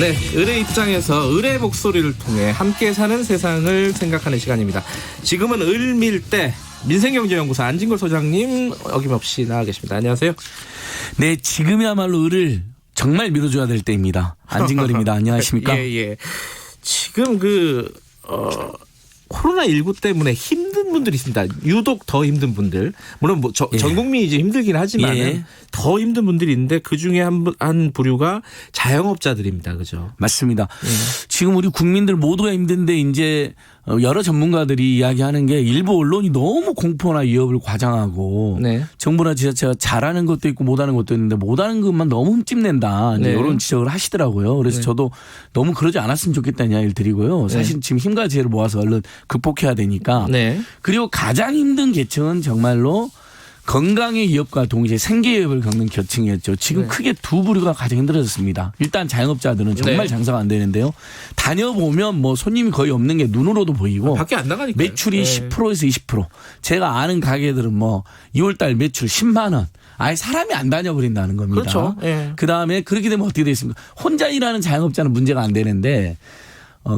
네, 을의 입장에서 을의 목소리를 통해 함께 사는 세상을 생각하는 시간입니다. 지금은 을밀대 민생경제연구소 안진걸 소장님 어김없이 나와 계십니다. 안녕하세요. 네, 지금이야말로 을을 정말 밀어줘야 될 때입니다. 안진걸입니다. 안녕하십니까? 예. 지금 코로나19 때문에 힘든 분들이 있습니다. 유독 더 힘든 분들. 물론 전 국민이 이제 힘들긴 하지만 더 힘든 분들이 있는데 그중에 한 부류가 자영업자들입니다. 그죠? 맞습니다. 지금 우리 국민들 모두가 힘든데 이제 여러 전문가들이 이야기하는 게 일부 언론이 너무 공포나 위협을 과장하고 정부나 지자체가 잘하는 것도 있고 못하는 것도 있는데 못하는 것만 너무 흠집낸다. 이런 지적을 하시더라고요. 그래서 저도 너무 그러지 않았으면 좋겠다는 이야기를 드리고요. 사실 지금 힘과 지혜를 모아서 얼른 극복해야 되니까. 그리고 가장 힘든 계층은 정말로 건강의 위협과 동시에 생계 위협을 겪는 계층이었죠. 지금 크게 두 부류가 가장 힘들어졌습니다. 일단 자영업자들은 정말 장사가 안 되는데요. 다녀보면 뭐 손님이 거의 없는 게 눈으로도 보이고 밖에 안 나가니까 매출이 10%에서 20%. 제가 아는 가게들은 뭐 2월달 매출 10만 원. 아예 사람이 안 다녀버린다는 겁니다. 그렇죠. 그다음에 그렇게 되면 어떻게 되겠습니까? 혼자 일하는 자영업자는 문제가 안 되는데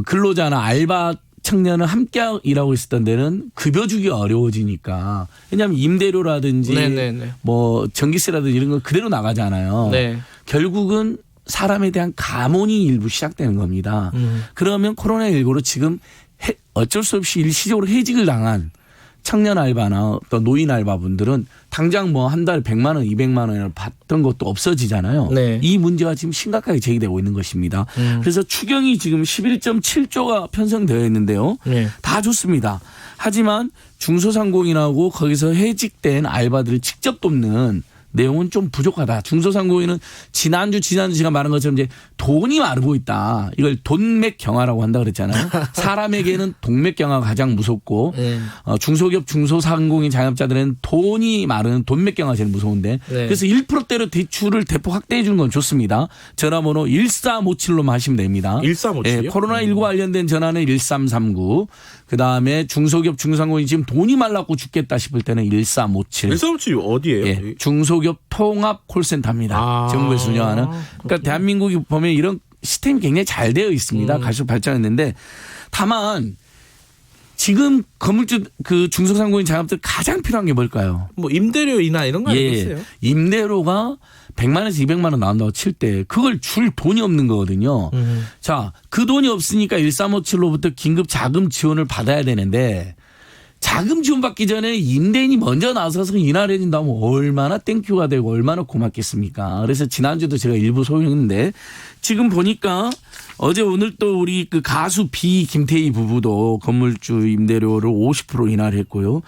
근로자나 알바 청년은 함께 일하고 있었던 데는 급여 주기 어려워지니까. 왜냐하면 임대료라든지 뭐 전기세라든지 이런 거 그대로 나가잖아요. 결국은 사람에 대한 가문이 일부 시작되는 겁니다. 그러면 코로나19로 지금 어쩔 수 없이 일시적으로 해직을 당한 청년 알바나 또 노인 알바분들은 당장 뭐 한 달에 100만 원, 200만 원을 받던 것도 없어지잖아요. 이 문제가 지금 심각하게 제기되고 있는 것입니다. 그래서 추경이 지금 11.7조가 편성되어 있는데요. 다 좋습니다. 하지만 중소상공인하고 거기서 해직된 알바들을 직접 돕는 내용은 좀 부족하다. 중소상공인은 지난주 제가 말한 것처럼 이제 돈이 마르고 있다. 이걸 돈맥 경화라고 한다 그랬잖아요. 사람에게는 동맥 경화가 가장 무섭고 중소기업 중소상공인 자영업자들은 돈이 마르는 돈맥 경화가 제일 무서운데 그래서 1%대로 대출을 대폭 확대해 주는 건 좋습니다. 전화번호 1357로만 하시면 됩니다. 1357이요? 코로나19 관련된 전화는 1339. 그다음에 중소기업 중소상공인 지금 돈이 말랐고 죽겠다 싶을 때는 1357. 1357 어디예요? 중소기업 통합 콜센터입니다. 정부에서 운영하는. 그러니까 대한민국이 보면 이런 시스템이 굉장히 잘 되어 있습니다. 갈수록 발전했는데 다만 지금 건물주 중소상공인 자영업들 가장 필요한 게 뭘까요? 뭐 임대료 인하 이런 거 아니겠어요? 임대료가 100만 원에서 200만 원 나온다고 칠 때 그걸 줄 돈이 없는 거거든요. 자, 그 돈이 없으니까 1357로부터 긴급 자금 지원을 받아야 되는데 자금 지원 받기 전에 임대인이 먼저 나서서 인하를 해준다면 얼마나 땡큐가 되고 얼마나 고맙겠습니까? 그래서 지난주도 제가 일부 소개했는데 지금 보니까 어제 오늘 또 우리 그 가수 비 김태희 부부도 건물주 임대료를 50% 인하를 했고요.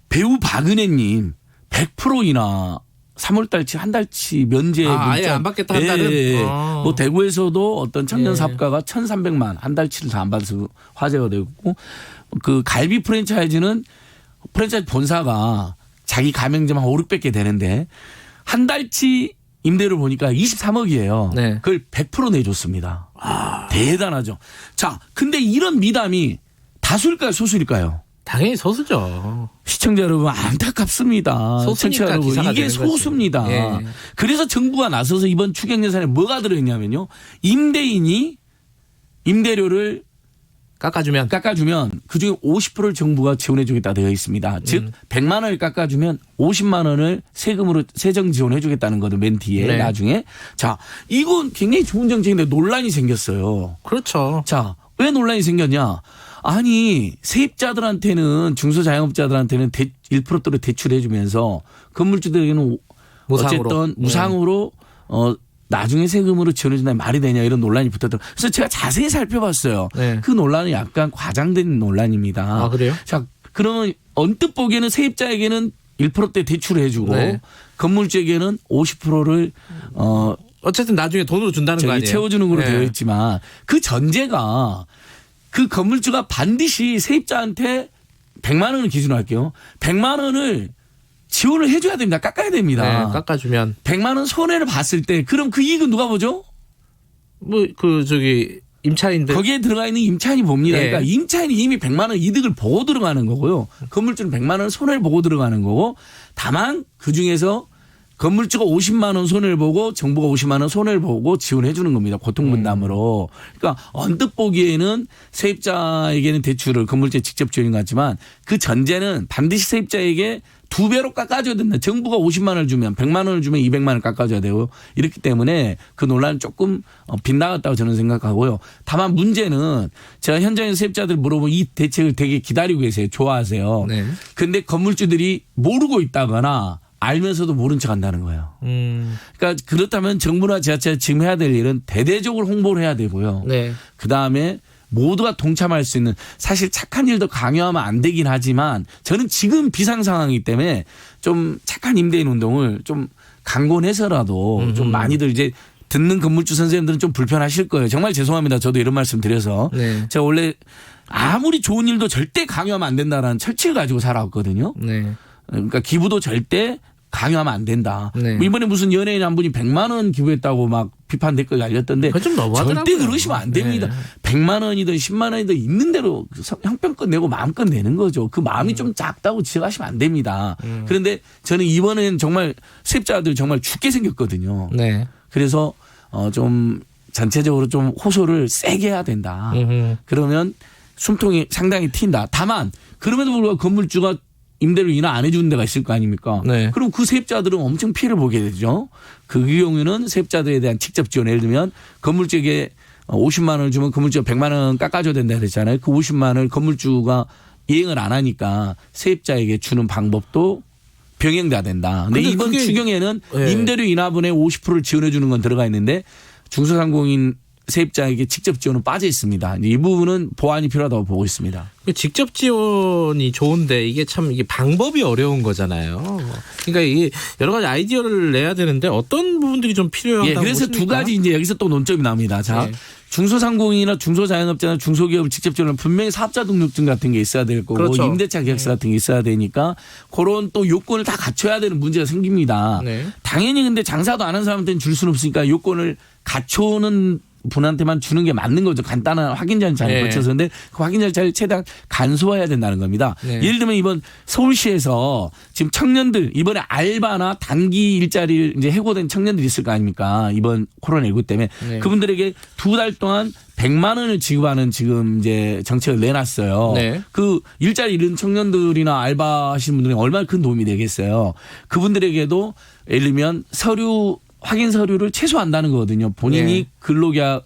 배우 박은혜님 100% 인하 3월달치 한 달치 면제 문자. 아예 안 받겠다 한 달은. 뭐 대구에서도 어떤 청년 사업가가 1,300만 한 달치를 다 안 받아서 화제가 되고 그 갈비 프랜차이즈는 프랜차이즈 본사가 자기 가맹점 한 5, 600개 되는데 한 달치 임대료 보니까 23억이에요. 그걸 100% 내줬습니다. 대단하죠. 자, 근데 이런 미담이 다수일까요, 소수일까요? 당연히 소수죠. 시청자 여러분 안타깝습니다. 소수니까 여러분 이게 소수입니다. 그래서 정부가 나서서 이번 추경 예산에 뭐가 들어있냐면요. 임대인이 임대료를 깎아주면 그중에 50%를 정부가 지원해 주겠다 되어 있습니다. 즉 100만 원을 깎아주면 50만 원을 세금으로 세정 지원해 주겠다는 거죠. 맨 뒤에 나중에. 자, 이건 굉장히 좋은 정책인데 논란이 생겼어요. 그렇죠. 자, 왜 논란이 생겼냐. 아니 세입자들한테는 중소자영업자들한테는 1%대로 대출해 주면서 건물주들에게는 어쨌든 무상으로 나중에 세금으로 지원해 준다면 말이 되냐 이런 논란이 붙었더라고요. 그래서 제가 자세히 살펴봤어요. 그 논란은 약간 과장된 논란입니다. 아, 그래요? 자, 그러면 언뜻 보기에는 세입자에게는 1%대 대출을 해주고 건물주에게는 50%를 어쨌든 나중에 돈으로 준다는 거 아니에요? 채워주는 걸로 되어 있지만 그 전제가 그 건물주가 반드시 세입자한테 100만 원을 기준으로 할게요. 100만 원을 지원을 해줘야 됩니다. 깎아야 됩니다. 깎아주면 100만 원 손해를 봤을 때 그럼 그 이익은 누가 보죠? 뭐 임차인들 거기에 들어가 있는 임차인이 봅니다. 그러니까 임차인이 이미 100만 원 이득을 보고 들어가는 거고요. 건물주는 100만 원 손해를 보고 들어가는 거고 다만 그 중에서 건물주가 50만 원 손해를 보고 정부가 50만 원 손해를 보고 지원해 주는 겁니다. 고통분담으로. 그러니까 언뜻 보기에는 세입자에게는 대출을 건물주에 직접 지원인 것 같지만 그 전제는 반드시 세입자에게 2배로 깎아줘야 된다. 정부가 50만 원을 주면 100만 원을 주면 200만 원을 깎아줘야 되고 이렇기 때문에 그 논란은 조금 빗나갔다고 저는 생각하고요. 다만 문제는 제가 현장에서 세입자들 물어보면 이 대책을 되게 기다리고 계세요. 좋아하세요. 그런데 건물주들이 모르고 있다거나 알면서도 모른 척 한다는 거예요. 그러니까 그렇다면 정부나 지자체가 지금 해야 될 일은 대대적으로 홍보를 해야 되고요. 그다음에 모두가 동참할 수 있는 사실 착한 일도 강요하면 안 되긴 하지만 저는 지금 비상 상황이기 때문에 좀 착한 임대인 운동을 좀 강권해서라도 좀 많이들 이제 듣는 건물주 선생님들은 좀 불편하실 거예요. 정말 죄송합니다. 저도 이런 말씀 드려서. 제가 원래 아무리 좋은 일도 절대 강요하면 안 된다라는 철칙을 가지고 살아왔거든요. 그러니까 기부도 절대 강요하면 안 된다. 이번에 무슨 연예인 한 분이 100만 원 기부했다고 막 비판 댓글 날렸던데 좀 너무하더라고요. 절대 그러시면 안 됩니다. 100만 원이든 10만 원이든 있는 대로 형편껏 내고 마음껏 내는 거죠. 그 마음이 좀 작다고 지적하시면 안 됩니다. 그런데 저는 이번에는 정말 세입자들 정말 죽게 생겼거든요. 그래서 좀 전체적으로 좀 호소를 세게 해야 된다. 그러면 숨통이 상당히 튄다. 다만 그럼에도 불구하고 건물주가 임대료 인하 안 해주는 데가 있을 거 아닙니까? 그럼 그 세입자들은 엄청 피해를 보게 되죠. 그 경우에는 세입자들에 대한 직접 지원. 예를 들면 건물주에게 50만 원을 주면 건물주가 100만 원 깎아줘야 된다 그랬잖아요. 그 50만 원을 건물주가 이행을 안 하니까 세입자에게 주는 방법도 병행돼야 된다. 근데 이번 추경에는 임대료 인하분의 50%를 지원해 주는 건 들어가 있는데 중소상공인 세입자에게 직접 지원은 빠져 있습니다. 이 부분은 보완이 필요하다고 보고 있습니다. 직접 지원이 좋은데 이게 참 이게 방법이 어려운 거잖아요. 그러니까 이게 여러 가지 아이디어를 내야 되는데 어떤 부분들이 좀 필요하다고 그래서 보십니까? 두 가지 이제 여기서 또 논점이 나옵니다. 자, 중소상공인이나 중소자영업자나 중소기업을 직접 지원하면 분명히 사업자 등록증 같은 게 있어야 될 거고 임대차 계약서 같은 게 있어야 되니까 그런 또 요건을 다 갖춰야 되는 문제가 생깁니다. 당연히 근데 장사도 안 한 사람한테는 줄 수는 없으니까 요건을 갖춰오는 분한테만 주는 게 맞는 거죠. 간단한 확인 절차를 거쳐서. 근데 그 확인 절차를 최대한 간소화해야 된다는 겁니다. 예를 들면 이번 서울시에서 지금 청년들 이번에 알바나 단기 일자리를 이제 해고된 청년들이 있을 거 아닙니까? 이번 코로나19 때문에 그분들에게 2달 동안 100만 원을 지급하는 지금 이제 정책을 내놨어요. 그 일자리 잃은 청년들이나 알바하시는 분들이 얼마나 큰 도움이 되겠어요. 그분들에게도 예를 들면 확인 서류를 최소화한다는 거거든요. 본인이 근로자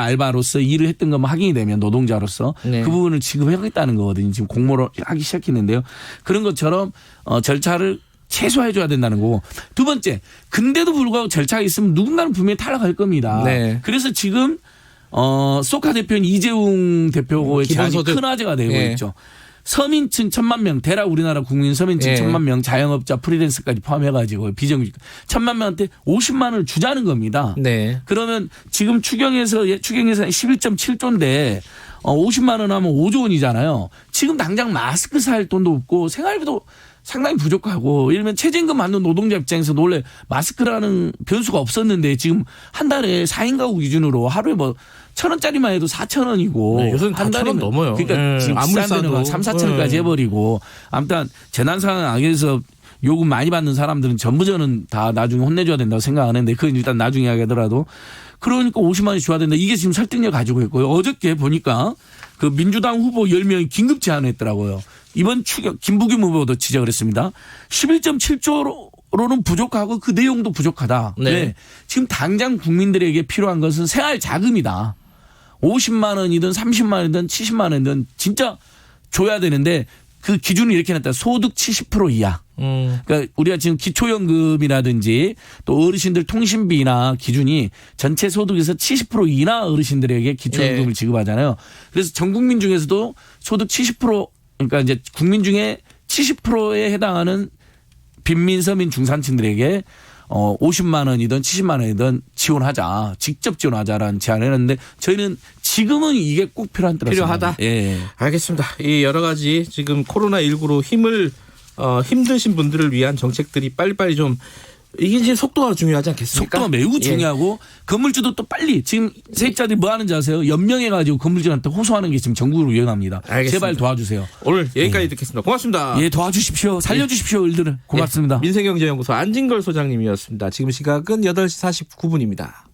알바로서 일을 했던 것만 확인이 되면 노동자로서 그 부분을 지급하겠다는 거거든요. 지금 공모를 하기 시작했는데요. 그런 것처럼 절차를 최소화해 줘야 된다는 거고. 두 번째, 근데도 불구하고 절차가 있으면 누군가는 분명히 탈락할 겁니다. 그래서 지금 소카 대표인 이재용 대표의 제안이 큰 화제가 되고 있죠. 서민층 1,000만 명, 대략 우리나라 국민 서민층 1,000만 명, 자영업자, 프리랜서까지 포함해가지고 비정규직 1,000만 명한테 50만 원을 주자는 겁니다. 그러면 지금 추경에서 11.7조인데 50만 원 하면 5조 원이잖아요. 지금 당장 마스크 살 돈도 없고 생활비도 상당히 부족하고 예를 들면 최저임금 받는 노동자 입장에서도 원래 마스크라는 변수가 없었는데 지금 한 달에 4인 가구 기준으로 하루에 뭐 1,000원짜리만 해도 4,000원이고 요새는 한 달에 넘어요. 그러니까 지금 아무리 싸도 3, 4,000원까지 해버리고 아무튼 재난 상황에서 요금 많이 받는 사람들은 전부 저는 다 나중에 혼내줘야 된다고 생각하는데 그건 일단 나중에 이야기하더라도 그러니까 50만 원이 줘야 된다. 이게 지금 설득력 가지고 있고요. 어저께 보니까 그 민주당 후보 10명이 긴급 제안을 했더라고요. 이번 추경 김부겸 후보도 지적을 했습니다. 11.7조로는 부족하고 그 내용도 부족하다. 지금 당장 국민들에게 필요한 것은 생활 자금이다. 50만 원이든 30만 원이든 70만 원이든 진짜 줘야 되는데 그 기준을 이렇게 놨다. 소득 70% 이하. 그러니까 우리가 지금 기초연금이라든지 또 어르신들 통신비나 기준이 전체 소득에서 70% 이하 어르신들에게 기초연금을 지급하잖아요. 그래서 전 국민 중에서도 소득 70% 그러니까 이제 국민 중에 70%에 해당하는 빈민, 서민, 중산층들에게 50만 원이든 70만 원이든 지원하자. 직접 지원하자라는 제안을 했는데 저희는 지금은 이게 꼭 필요하다. 알겠습니다. 이 여러 가지 지금 코로나19로 힘드신 분들을 위한 정책들이 빨리빨리 좀 이게 지금 속도가 중요하지 않겠습니까? 속도가 매우 중요하고 건물주도 또 빨리 지금 세입자들이 뭐 하는지 아세요? 연명해가지고 건물주한테 호소하는 게 지금 전국으로 유행합니다. 알겠습니다. 제발 도와주세요. 오늘 여기까지 듣겠습니다. 고맙습니다. 예, 도와주십시오. 살려주십시오. 일들을 고맙습니다. 민생경제연구소 안진걸 소장님이었습니다. 지금 시각은 8시 49분입니다.